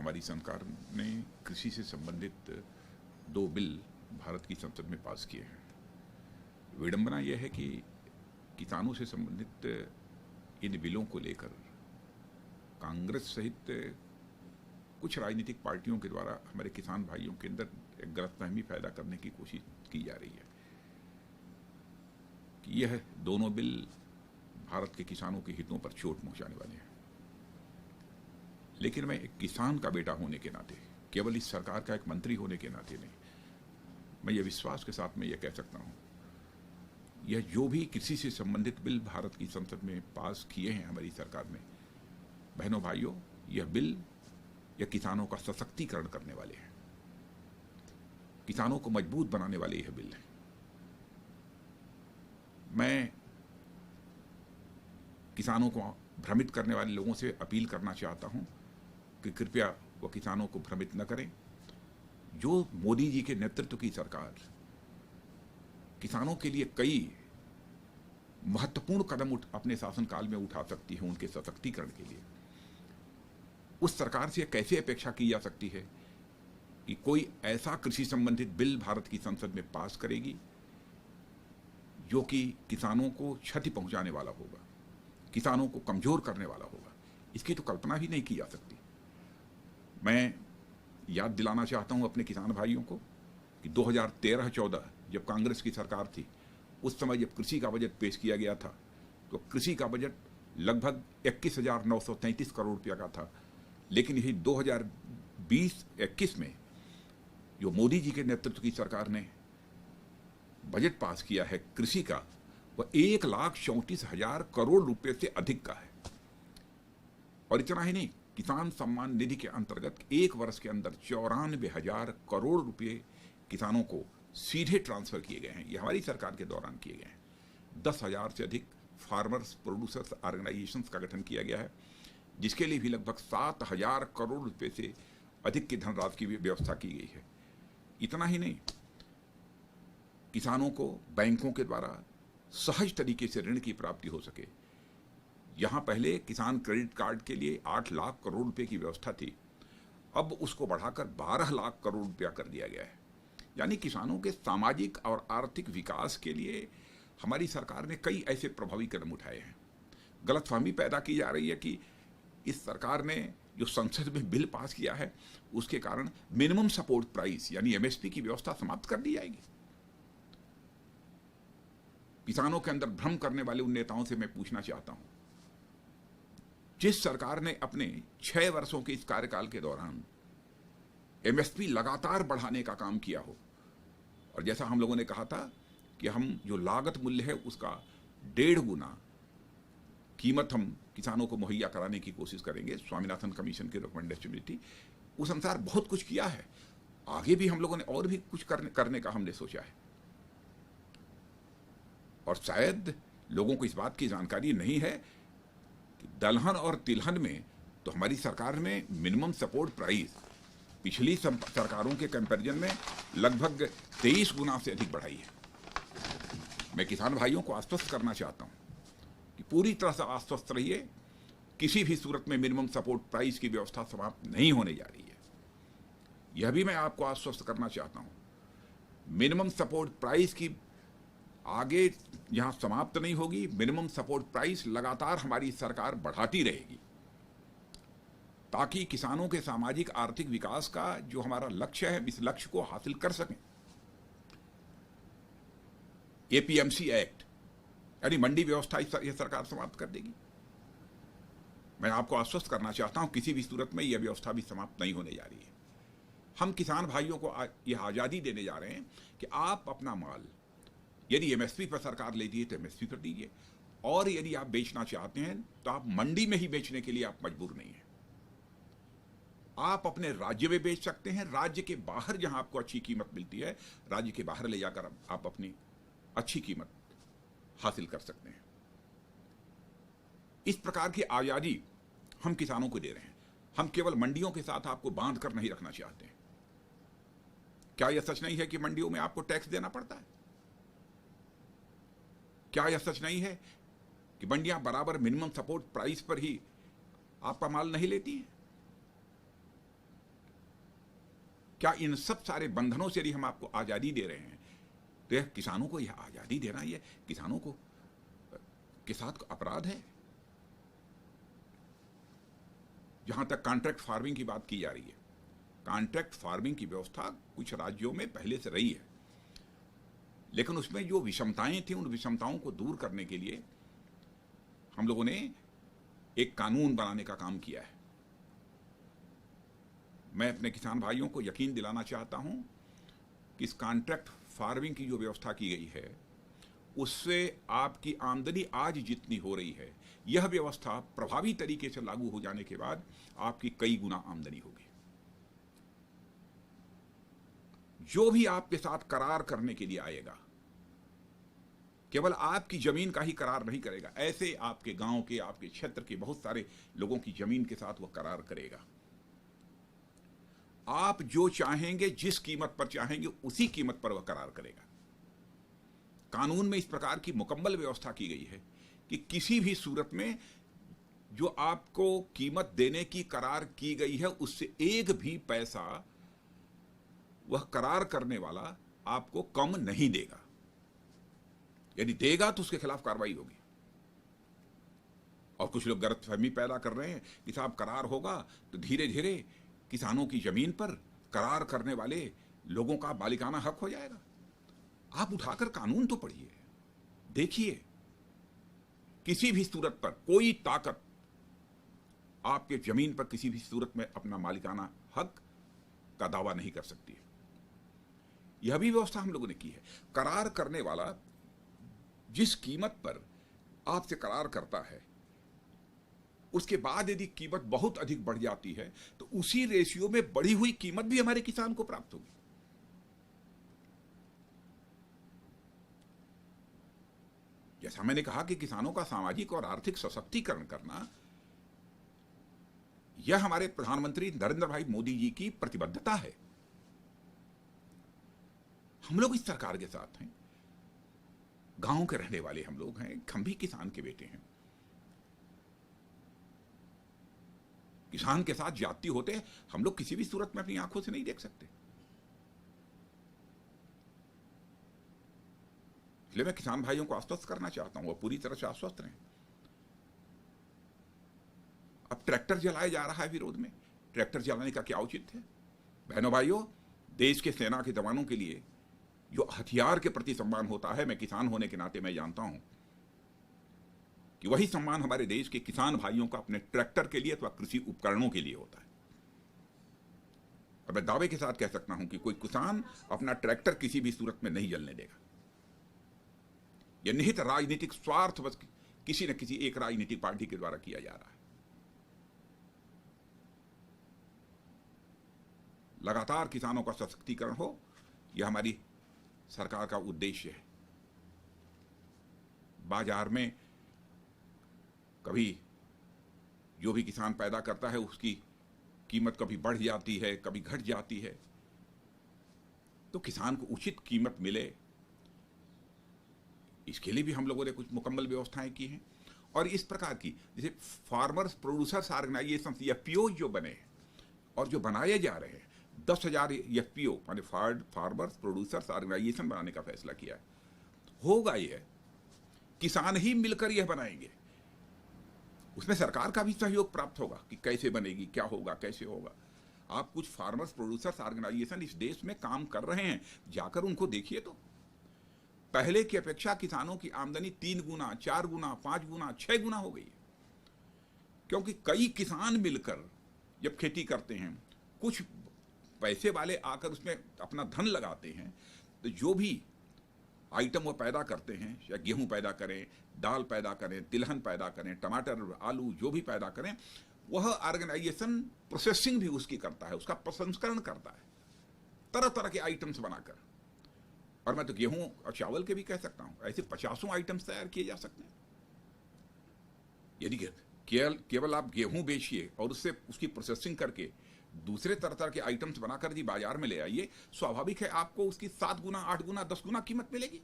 हमारी सरकार ने कृषि से संबंधित 2 बिल भारत की संसद में पास किए हैं। विडंबना यह है कि किसानों से संबंधित इन बिलों को लेकर कांग्रेस सहित कुछ राजनीतिक पार्टियों के द्वारा हमारे किसान भाइयों के अंदर एक गलतफहमी पैदा करने की कोशिश की जा रही है कि यह दोनों बिल भारत के किसानों के हितों पर चोट पहुंचाने वाले हैं। लेकिन मैं एक किसान का बेटा होने के नाते, केवल इस सरकार का एक मंत्री होने के नाते नहीं, मैं ये विश्वास के साथ में यह कह सकता हूं, यह जो भी कृषि से संबंधित बिल भारत की संसद में पास किए हैं हमारी सरकार ने, बहनों भाइयों, यह बिल यह किसानों का सशक्तिकरण करने वाले हैं, किसानों को मजबूत बनाने वाले यह बिल हैं। मैं किसानों को भ्रमित करने वाले लोगों से अपील करना चाहता हूं कि कृपया वो किसानों को भ्रमित न करें। जो मोदी जी के नेतृत्व की सरकार किसानों के लिए कई महत्वपूर्ण कदम अपने शासनकाल में उठा सकती है उनके सशक्तिकरण के लिए, उस सरकार से कैसे अपेक्षा की जा सकती है कि कोई ऐसा कृषि संबंधित बिल भारत की संसद में पास करेगी जो कि किसानों को क्षति पहुंचाने वाला होगा, किसानों को कमजोर करने वाला होगा। इसकी तो कल्पना ही नहीं की जा सकती। मैं याद दिलाना चाहता हूं अपने किसान भाइयों को कि 2013-14 जब कांग्रेस की सरकार थी, उस समय जब कृषि का बजट पेश किया गया था तो कृषि का बजट लगभग 21,933 करोड़ रुपया का था। लेकिन यही 2020-21 में जो मोदी जी के नेतृत्व की सरकार ने बजट पास किया है कृषि का, वह 1,34,000 करोड़ रुपए से अधिक का है। और इतना ही नहीं, किसान सम्मान निधि के अंतर्गत एक वर्ष के अंदर 94,000 करोड़ रुपए किसानों को सीधे ट्रांसफर किए गए हैं। ये हमारी सरकार के दौरान किए गए हैं। 10,000 से अधिक फार्मर्स प्रोड्यूसर्स ऑर्गेनाइजेशंस का गठन किया गया है, जिसके लिए भी लगभग 7,000 करोड़ रुपए से अधिक की धनराशि की व्यवस्था की गई है। इतना ही नहीं, किसानों को बैंकों के द्वारा सहज तरीके से ऋण की प्राप्ति हो सके। यहां पहले किसान क्रेडिट कार्ड के लिए 8 लाख करोड़ रुपए की व्यवस्था थी, अब उसको बढ़ाकर 12 लाख करोड़ रुपया कर दिया गया है। यानी किसानों के सामाजिक और आर्थिक विकास के लिए हमारी सरकार ने कई ऐसे प्रभावी कदम उठाए हैं। गलतफहमी पैदा की जा रही है कि इस सरकार ने जो संसद में बिल पास किया है उसके कारण मिनिमम सपोर्ट प्राइस यानी एमएसपी की व्यवस्था समाप्त कर दी जाएगी। किसानों के अंदर भ्रम करने वाले उन नेताओं से मैं पूछना चाहता हूं, जिस सरकार ने अपने 6 वर्षों के इस कार्यकाल के दौरान एमएसपी लगातार बढ़ाने का काम किया हो, और जैसा हम लोगों ने कहा था कि हम जो लागत मूल्य है उसका 1.5 गुना कीमत हम किसानों को मुहैया कराने की कोशिश करेंगे, स्वामीनाथन कमीशन की रिकमेंडेशन थी, उस अनुसार बहुत कुछ किया है। आगे भी हम लोगों ने और भी कुछ करने का हमने सोचा है। और शायद लोगों को इस बात की जानकारी नहीं है कि दलहन और तिलहन में तो हमारी सरकार में मिनिमम सपोर्ट प्राइस पिछली सरकारों के कंपैरिजन में लगभग 23 गुना से अधिक बढ़ाई है। मैं किसान भाइयों को आश्वस्त करना चाहता हूं कि पूरी तरह से आश्वस्त रहिए, किसी भी सूरत में मिनिमम सपोर्ट प्राइस की व्यवस्था समाप्त नहीं होने जा रही है। यह भी मैं आपको आश्वस्त करना चाहता हूं, मिनिमम सपोर्ट प्राइस की आगे यहां समाप्त नहीं होगी। मिनिमम सपोर्ट प्राइस लगातार हमारी सरकार बढ़ाती रहेगी ताकि किसानों के सामाजिक आर्थिक विकास का जो हमारा लक्ष्य है, इस लक्ष्य को हासिल कर सकें। एपीएमसी एक्ट यानी मंडी व्यवस्था यह सरकार समाप्त कर देगी। मैं आपको आश्वस्त करना चाहता हूं, किसी भी सूरत में यह व्यवस्था भी समाप्त नहीं होने जा रही है। हम किसान भाइयों को यह आजादी देने जा रहे हैं कि आप अपना माल यदि एमएसपी पर सरकार लेती है तो एमएसपी पर दीजिए, और यदि आप बेचना चाहते हैं तो आप मंडी में ही बेचने के लिए आप मजबूर नहीं हैं। आप अपने राज्य में बेच सकते हैं, राज्य के बाहर जहां आपको अच्छी कीमत मिलती है, राज्य के बाहर ले जाकर आप अपनी अच्छी कीमत हासिल कर सकते हैं। इस प्रकार की आजादी हम किसानों को दे रहे हैं। हम केवल मंडियों के साथ आपको बांध कर नहीं रखना चाहते हैं। क्या यह सच नहीं है कि मंडियों में आपको टैक्स देना पड़ता है? क्या यह सच नहीं है कि मंडियां बराबर मिनिमम सपोर्ट प्राइस पर ही आपका माल नहीं लेती हैं? क्या इन सब सारे बंधनों से यदि हम आपको आज़ादी दे रहे हैं तो यह किसानों को यह आज़ादी देना, ये किसानों को के साथ अपराध है? जहां तक कॉन्ट्रैक्ट फार्मिंग की बात की जा रही है, कॉन्ट्रैक्ट फार्मिंग की व्यवस्था कुछ राज्यों में पहले से रही है, लेकिन उसमें जो विषमताएं थी उन विषमताओं को दूर करने के लिए हम लोगों ने एक कानून बनाने का काम किया है। मैं अपने किसान भाइयों को यकीन दिलाना चाहता हूं कि इस कॉन्ट्रैक्ट फार्मिंग की जो व्यवस्था की गई है उससे आपकी आमदनी आज जितनी हो रही है, यह व्यवस्था प्रभावी तरीके से लागू हो जाने के बाद आपकी कई गुना आमदनी होगी। जो भी आपके साथ करार करने के लिए आएगा केवल आपकी जमीन का ही करार नहीं करेगा, ऐसे आपके गांव के, आपके क्षेत्र के बहुत सारे लोगों की जमीन के साथ वह करार करेगा। आप जो चाहेंगे, जिस कीमत पर चाहेंगे, उसी कीमत पर वह करार करेगा। कानून में इस प्रकार की मुकम्मल व्यवस्था की गई है कि किसी भी सूरत में जो आपको कीमत देने की करार की गई है उससे एक भी पैसा वह करार करने वाला आपको कम नहीं देगा। यदि देगा तो उसके खिलाफ कार्रवाई होगी। और कुछ लोग गलतफहमी पैदा कर रहे हैं कि साहब करार होगा तो धीरे धीरे किसानों की जमीन पर करार करने वाले लोगों का मालिकाना हक हो जाएगा। आप उठाकर कानून तो पढ़िए, देखिए किसी भी सूरत पर कोई ताकत आपके जमीन पर किसी भी सूरत में अपना मालिकाना हक का दावा नहीं कर सकती है। यह भी व्यवस्था हम लोगों ने की है। करार करने वाला जिस कीमत पर आपसे करार करता है उसके बाद यदि कीमत बहुत अधिक बढ़ जाती है तो उसी रेशियो में बढ़ी हुई कीमत भी हमारे किसान को प्राप्त होगी। जैसा मैंने कहा कि किसानों का सामाजिक और आर्थिक सशक्तिकरण करना यह हमारे प्रधानमंत्री नरेंद्र भाई मोदी जी की प्रतिबद्धता है। हम लोग इस सरकार के साथ हैं, गांव के रहने वाले हम लोग हैं, हम भी किसान के बेटे हैं। किसान के साथ जाति होते हम लोग किसी भी सूरत में अपनी आंखों से नहीं देख सकते। इसलिए मैं किसान भाइयों को आश्वस्त करना चाहता हूं, वो पूरी तरह से आश्वस्त रहें। अब ट्रैक्टर जलाया जा रहा है विरोध में, ट्रैक्टर जलाने का क्या औचित्य है? बहनों भाइयों, देश के सेना के जवानों के लिए जो हथियार के प्रति सम्मान होता है, मैं किसान होने के नाते मैं जानता हूं कि वही सम्मान हमारे देश के किसान भाइयों का अपने ट्रैक्टर के लिए अथवा कृषि उपकरणों के लिए होता है। और मैं दावे के साथ कह सकता हूं कि कोई किसान अपना ट्रैक्टर किसी भी सूरत में नहीं जलने देगा। यह निहित राजनीतिक स्वार्थ बस किसी न किसी एक राजनीतिक पार्टी के द्वारा किया जा रहा है। लगातार किसानों का सशक्तिकरण हो, यह हमारी सरकार का उद्देश्य है। बाजार में कभी जो भी किसान पैदा करता है उसकी कीमत कभी बढ़ जाती है, कभी घट जाती है, तो किसान को उचित कीमत मिले, इसके लिए भी हम लोगों ने कुछ मुकम्मल व्यवस्थाएं की हैं। और इस प्रकार की जैसे फार्मर्स प्रोड्यूसर्स ऑर्गेनाइजेशन एफपीओ जो बने और जो बनाए जा रहे हैं, 10,000 एफपीओ माने फार्मर्स प्रोड्यूसर्स ऑर्गेनाइजेशन बनाने का फैसला किया है। होगा यह किसान ही मिलकर यह बनाएंगे, उसमें सरकार का भी सहयोग प्राप्त होगा कि कैसे बनेगी, क्या होगा, कैसे होगा। आप कुछ फार्मर्स प्रोड्यूसर्स ऑर्गेनाइजेशन इस देश में काम कर रहे हैं, जाकर उनको देखिए तो पहले की अपेक्षा किसानों की आमदनी 3 गुना, 4 गुना, 5 गुना, 6 गुना हो गई है। क्योंकि कई किसान मिलकर जब खेती करते हैं, कुछ पैसे वाले आकर उसमें अपना धन लगाते हैं, तो जो भी आइटम वो पैदा करते हैं, या गेहूं पैदा करें, दाल पैदा करें, तिलहन पैदा करें, टमाटर, आलू जो भी पैदा करें, वह ऑर्गेनाइजेशन प्रोसेसिंग भी उसकी करता है, उसका प्रसंस्करण करता है तरह तरह के आइटम्स बनाकर। और मैं तो गेहूं और चावल के भी कह सकता हूं, ऐसे 50 आइटम्स तैयार किए जा सकते हैं। यदि केवल आप गेहूं बेचिए और उससे उसकी प्रोसेसिंग करके दूसरे तरह तरह के आइटम्स बनाकर यदि बाजार में ले आइए, स्वाभाविक है आपको उसकी 7 गुना, 8 गुना, 10 गुना कीमत मिलेगी।